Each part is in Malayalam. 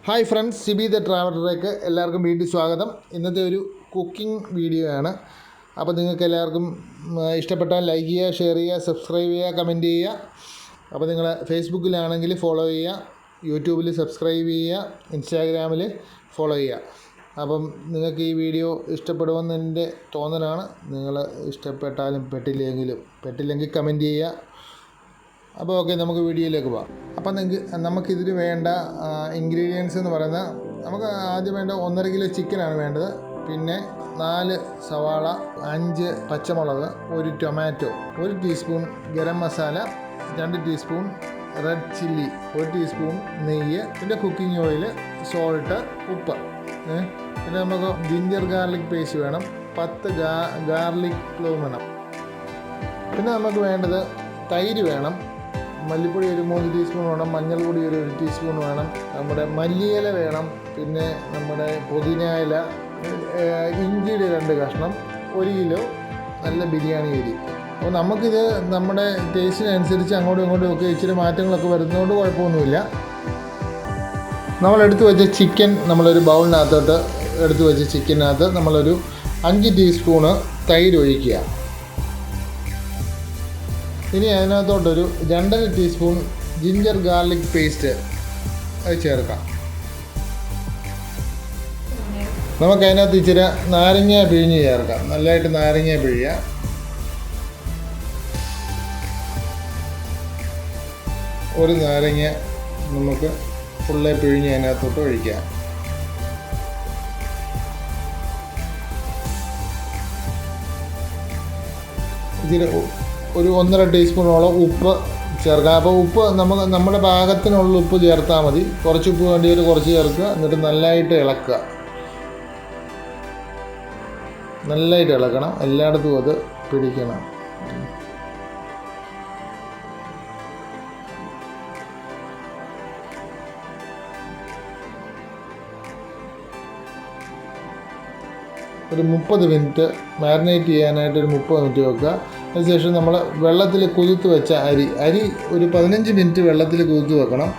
ഹായ് ഫ്രണ്ട്സ്, സിബി ദ ട്രാവലറിലേക്ക് എല്ലാവർക്കും വീണ്ടും സ്വാഗതം. ഇന്നത്തെ ഒരു കുക്കിംഗ് വീഡിയോ ആണ്. അപ്പോൾ നിങ്ങൾക്ക് എല്ലാവർക്കും ഇഷ്ടപ്പെട്ടാൽ ലൈക്ക് ചെയ്യുക, ഷെയർ ചെയ്യുക, സബ്സ്ക്രൈബ് ചെയ്യുക, കമൻറ്റ് ചെയ്യുക. അപ്പോൾ നിങ്ങൾ ഫേസ്ബുക്കിലാണെങ്കിൽ ഫോളോ ചെയ്യുക, യൂട്യൂബിൽ സബ്സ്ക്രൈബ് ചെയ്യുക, ഇൻസ്റ്റാഗ്രാമിൽ ഫോളോ ചെയ്യുക. അപ്പം നിങ്ങൾക്ക് ഈ വീഡിയോ ഇഷ്ടപ്പെടുമെന്ന് എൻ്റെ തോന്നലാണ്. നിങ്ങൾ ഇഷ്ടപ്പെട്ടാലും പെട്ടില്ലെങ്കിൽ കമൻറ്റ് ചെയ്യുക. അപ്പോൾ ഓക്കെ, നമുക്ക് വീഡിയോയിലേക്ക് പോകാം. അപ്പം നമുക്കിതിന് വേണ്ട ഇൻഗ്രീഡിയൻസ് എന്ന് പറയുന്നത്, നമുക്ക് ആദ്യം വേണ്ട 1.5 കിലോ ചിക്കനാണ് വേണ്ടത്. പിന്നെ 4 സവാള, 5 പച്ചമുളക്, 1 tomato, 1 teaspoon garam masala, 2 teaspoon red chilli, 1 teaspoon നെയ്യ്, പിന്നെ കുക്കിംഗ് ഓയിൽ, സോൾട്ട്, ഉപ്പ്. പിന്നെ നമുക്ക് ജിഞ്ചർ ഗാർലിക് പേസ്റ്റ് വേണം, 10 ഗാർലിക് ക്ലോവ് വേണം. പിന്നെ നമുക്ക് വേണ്ടത് തൈര് വേണം, മല്ലിപ്പൊടി ഒരു 3 ടീസ്പൂൺ വേണം, മഞ്ഞൾപ്പൊടി ഒരു 1 ടീസ്പൂൺ വേണം, നമ്മുടെ മല്ലിയില വേണം, പിന്നെ നമ്മുടെ പുതിന ഇല, ഇഞ്ചിയുടെ 2 കഷ്ണം, 1 കിലോ നല്ല ബിരിയാണി അരി. അപ്പോൾ നമുക്കിത് നമ്മുടെ ടേസ്റ്റിനനുസരിച്ച് അങ്ങോട്ടും ഇങ്ങോട്ടും ഒക്കെ ഇച്ചിരി മാറ്റങ്ങളൊക്കെ വരുന്നതുകൊണ്ട് കുഴപ്പമൊന്നുമില്ല. നമ്മളെടുത്ത് വെച്ച ചിക്കൻ നമ്മളൊരു ബൗളിനകത്തോട്ട് എടുത്ത് വെച്ച ചിക്കനകത്ത് നമ്മളൊരു 5 ടീസ്പൂണ് തൈര് ഒഴിക്കുക. ഇനി അതിനകത്തോട്ടൊരു 2.5 ടീസ്പൂൺ ജിഞ്ചർ ഗാർലിക് പേസ്റ്റ് അത് ചേർക്കാം. നമുക്കതിനകത്ത് ഇച്ചിരി നാരങ്ങ പിഴിഞ്ഞ് ചേർക്കാം. നല്ലതായിട്ട് നാരങ്ങ പിഴിയുക. ഒരു നാരങ്ങ നമുക്ക് ഫുള്ളെ പിഴിഞ്ഞ് അതിനകത്തോട്ട് ഒഴിക്കാം. ഇച്ചിരി ഒരു 1.5 ടീസ്പൂണോളം ഉപ്പ് ചേർക്കാം. അപ്പോൾ ഉപ്പ് നമ്മുടെ പാകത്തിനുള്ള ഉപ്പ് ചേർത്താൽ മതി. കുറച്ച് ഉപ്പ് വേണ്ടിയൊരു കുറച്ച് ചേർക്കുക. എന്നിട്ട് നല്ലതായിട്ട് ഇളക്കുക. നല്ലതായിട്ട് ഇളക്കണം, എല്ലായിടത്തും അത് പിടിക്കണം. ഒരു 30 മിനിറ്റ് മാരിനേറ്റ് ചെയ്യാനായിട്ട് ഒരു 30 മിനിറ്റ് വെക്കുക. അതിനുശേഷം നമ്മൾ വെള്ളത്തിൽ കുതിർത്ത് വെച്ച അരി ഒരു 15 മിനിറ്റ് വെള്ളത്തിൽ കുതിർത്ത് വെക്കണം.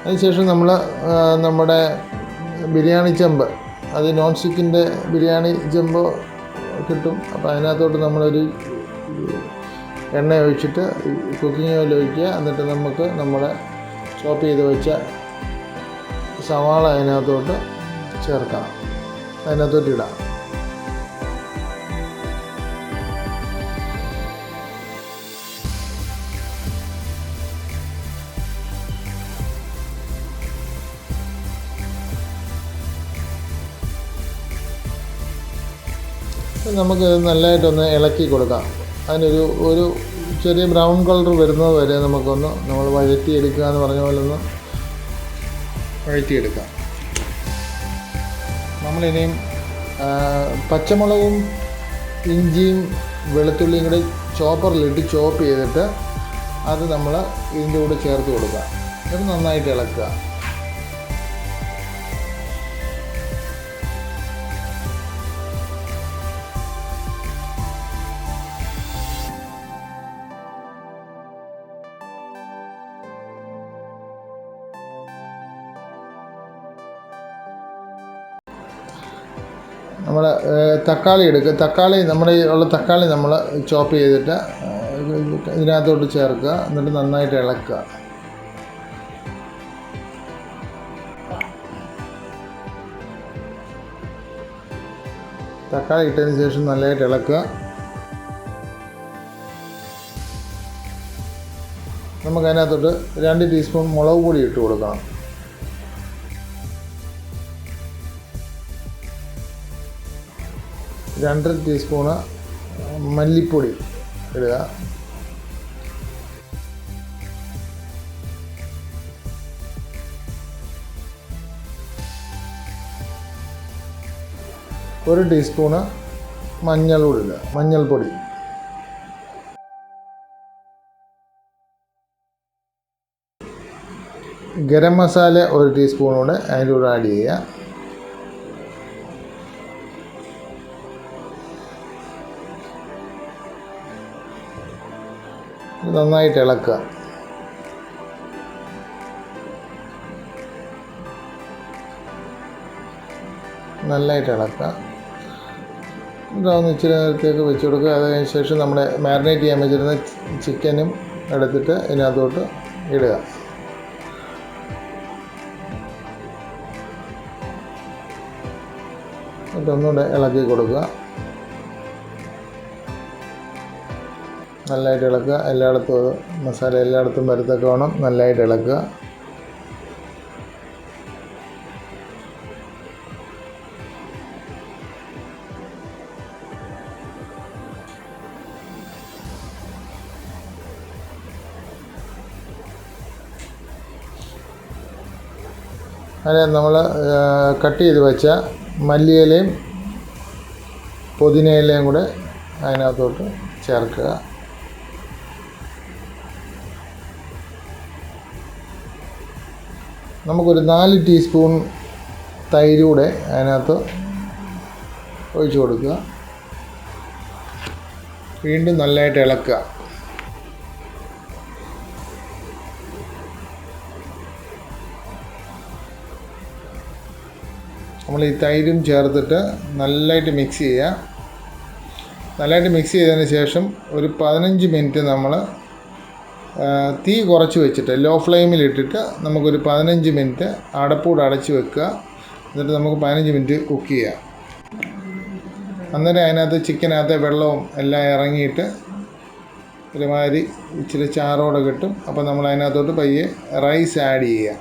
അതിനുശേഷം നമ്മൾ നമ്മുടെ ബിരിയാണി ചെമ്പ്, അത് നോൺ സ്റ്റിക്കിൻ്റെ ബിരിയാണി ചെമ്പ് കിട്ടും. അപ്പോൾ അതിനകത്തോട്ട് നമ്മളൊരു എണ്ണ ഒഴിച്ചിട്ട് കുക്കിംഗ് ഓയിൽ ഒഴിക്കുക. എന്നിട്ട് നമുക്ക് നമ്മുടെ ചോപ്പ് ചെയ്ത് വെച്ച സവാള അതിനകത്തോട്ട് ചേർക്കാം, അതിനകത്തോട്ട് ഇടാം. നമുക്ക് നല്ലതായിട്ടൊന്ന് ഇളക്കി കൊടുക്കാം. ഒരു ചെറിയ ബ്രൗൺ കളർ വരുന്നത് വരെ നമ്മൾ വഴറ്റിയെടുക്കുക എന്ന് പറഞ്ഞ പോലെ ഒന്ന് വഴറ്റിയെടുക്കാം. നമ്മളിനിയും പച്ചമുളകും ഇഞ്ചിയും വെളുത്തുള്ളിയും കൂടി ചോപ്പറിലിട്ട് ചോപ്പ് ചെയ്തിട്ട് അത് നമ്മൾ ഇതിൻ്റെ കൂടെ ചേർത്ത് കൊടുക്കുക. അത് നന്നായിട്ട് ഇളക്കുക. നമ്മൾ തക്കാളി എടുക്കുക. നമ്മുടെ ഉള്ള തക്കാളി നമ്മൾ ചോപ്പ് ചെയ്തിട്ട് ഇതിനകത്തോട്ട് ചേർക്കുക. എന്നിട്ട് നന്നായിട്ട് ഇളക്കുക. തക്കാളി ഇട്ടതിന് ശേഷം നല്ലതായിട്ട് ഇളക്കുക. നമുക്കതിനകത്തോട്ട് 2 ടീസ്പൂൺ മുളക് പൊടി ഇട്ട് കൊടുക്കണം. 2.5 ടീസ്പൂണ് മല്ലിപ്പൊടി ഇടുക. ഒരു ടീസ്പൂണ് മഞ്ഞൾപ്പൊടി. ഗരം മസാല 1 ടീസ്പൂൺ കൂടെ അതിൻ്റെ കൂടെ ആഡ് ചെയ്യുക. നന്നായിട്ട് ഇളക്കുക. നല്ലതായിട്ട് ഇളക്കുക. ഇതൊന്ന് ഇച്ചിരി നേരത്തേക്ക് വെച്ച് കൊടുക്കുക. അത് കഴിഞ്ഞ ശേഷം നമ്മുടെ മാരിനേറ്റ് ചെയ്യാൻ വെച്ചിരുന്ന ചിക്കനും എടുത്തിട്ട് ഇതിനകത്തോട്ട് ഇടുക. എന്നിട്ടൊന്നുകൂടെ ഇളക്കി കൊടുക്കുക. നല്ലതായിട്ട് ഇളക്കുക. എല്ലായിടത്തും അത് മസാല എല്ലായിടത്തും വരത്തൊക്കെ വേണം. നല്ലതായിട്ട് ഇളക്കുക. അതിന് നമ്മൾ കട്ട് ചെയ്ത് വെച്ച മല്ലിയിലയും പുതിനയിലയും കൂടെ അതിനകത്തോട്ട് ചേർക്കുക. നമുക്കൊരു 4 ടീസ്പൂൺ തൈര് കൂടെ അതിനകത്ത് ഒഴിച്ച് കൊടുക്കുക. വീണ്ടും നല്ലതായിട്ട് ഇളക്കുക. നമ്മൾ ഈ തൈരും ചേർത്തിട്ട് നല്ലതായിട്ട് മിക്സ് ചെയ്യുക. നല്ലതായിട്ട് മിക്സ് ചെയ്തതിന് ശേഷം ഒരു 15 മിനിറ്റ് നമ്മൾ തീ കുറച്ച് വെച്ചിട്ട് ലോ ഫ്ലെയിമിലിട്ടിട്ട് നമുക്കൊരു 15 മിനിറ്റ് അടപ്പൂടെ അടച്ച് വെക്കുക. എന്നിട്ട് നമുക്ക് 15 മിനിറ്റ് കുക്ക് ചെയ്യാം. അന്നേരം അതിനകത്ത് ചിക്കനകത്തെ വെള്ളവും എല്ലാം ഇറങ്ങിയിട്ട് ഒരുമാതിരി ഇച്ചിരി ചാറോടെ കിട്ടും. അപ്പോൾ നമ്മൾ അതിനകത്തോട്ട് പയ്യെ റൈസ് ആഡ് ചെയ്യുക.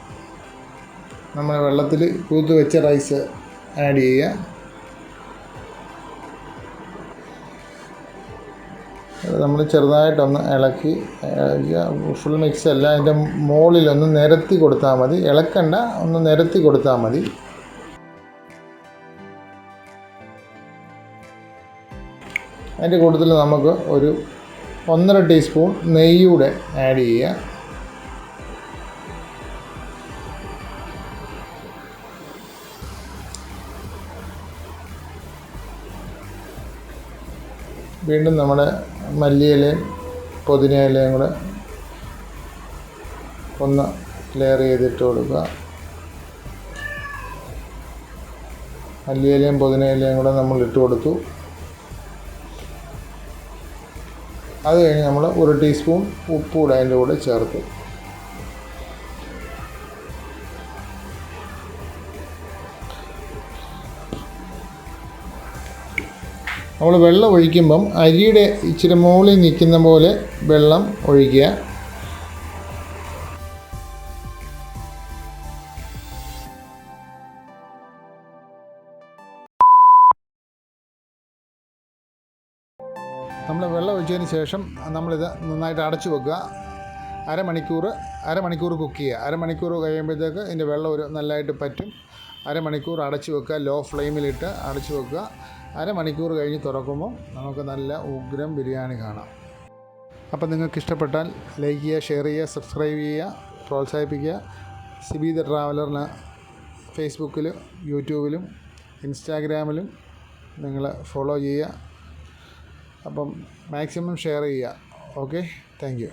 നമ്മൾ വെള്ളത്തിൽ കൂത്ത് വെച്ച റൈസ് ആഡ് ചെയ്യുക. നമ്മൾ ചെറുതായിട്ടൊന്ന് ഇളക്കി, ഫുൾ മിക്സ് അല്ല, അതിൻ്റെ മുകളിലൊന്ന് നിരത്തി കൊടുത്താൽ മതി. ഇളക്കണ്ട, ഒന്ന് നിരത്തി കൊടുത്താൽ മതി. അതിൻ്റെ കൂട്ടത്തിൽ നമുക്ക് ഒരു 1.5 ടീസ്പൂൺ നെയ്യൂടെ ആഡ് ചെയ്യുക. വീണ്ടും നമ്മുടെ മല്ലിയിലയും പുതിനയിലയും കൂടെ ഒന്ന് ലെയർ ചെയ്തിട്ട് കൊടുക്കുക. മല്ലിയിലയും പുതിനയിലയും കൂടെ നമ്മൾ ഇട്ട് കൊടുത്തു. അത് കഴിഞ്ഞ് നമ്മൾ 1 ടീസ്പൂൺ ഉപ്പ് കൂടെ അതിൻ്റെ കൂടെ ചേർത്തു. നമ്മൾ വെള്ളം ഒഴിക്കുമ്പം അരിയുടെ ഇച്ചിരി മുകളിൽ നിൽക്കുന്ന പോലെ വെള്ളം ഒഴിക്കുക. നമ്മൾ വെള്ളം ഒഴിച്ചതിന് ശേഷം നമ്മളിത് നന്നായിട്ട് അടച്ചു വെക്കുക. അരമണിക്കൂർ കുക്ക് ചെയ്യുക. അരമണിക്കൂർ കഴിയുമ്പോഴത്തേക്ക് ഇതിൻ്റെ വെള്ളം നല്ലതായിട്ട് പറ്റും. അരമണിക്കൂർ അടച്ചു വെക്കുക. ലോ ഫ്ലെയിമിലിട്ട് അടച്ചു വെക്കുക. അരമണിക്കൂർ കഴിഞ്ഞ് തുറക്കുമ്പോൾ നമുക്ക് നല്ല ഉഗ്രം ബിരിയാണി കാണാം. അപ്പോൾ നിങ്ങൾക്ക് ഇഷ്ടപ്പെട്ടാൽ ലൈക്ക് ചെയ്യുക, ഷെയർ ചെയ്യുക, സബ്സ്ക്രൈബ് ചെയ്യുക, പ്രോത്സാഹിപ്പിക്കുക. സിബി ദ ട്രാവലറിന് ഫേസ്ബുക്കിലും യൂട്യൂബിലും ഇൻസ്റ്റാഗ്രാമിലും നിങ്ങൾ ഫോളോ ചെയ്യുക. അപ്പം മാക്സിമം ഷെയർ ചെയ്യുക. Okay, thank you.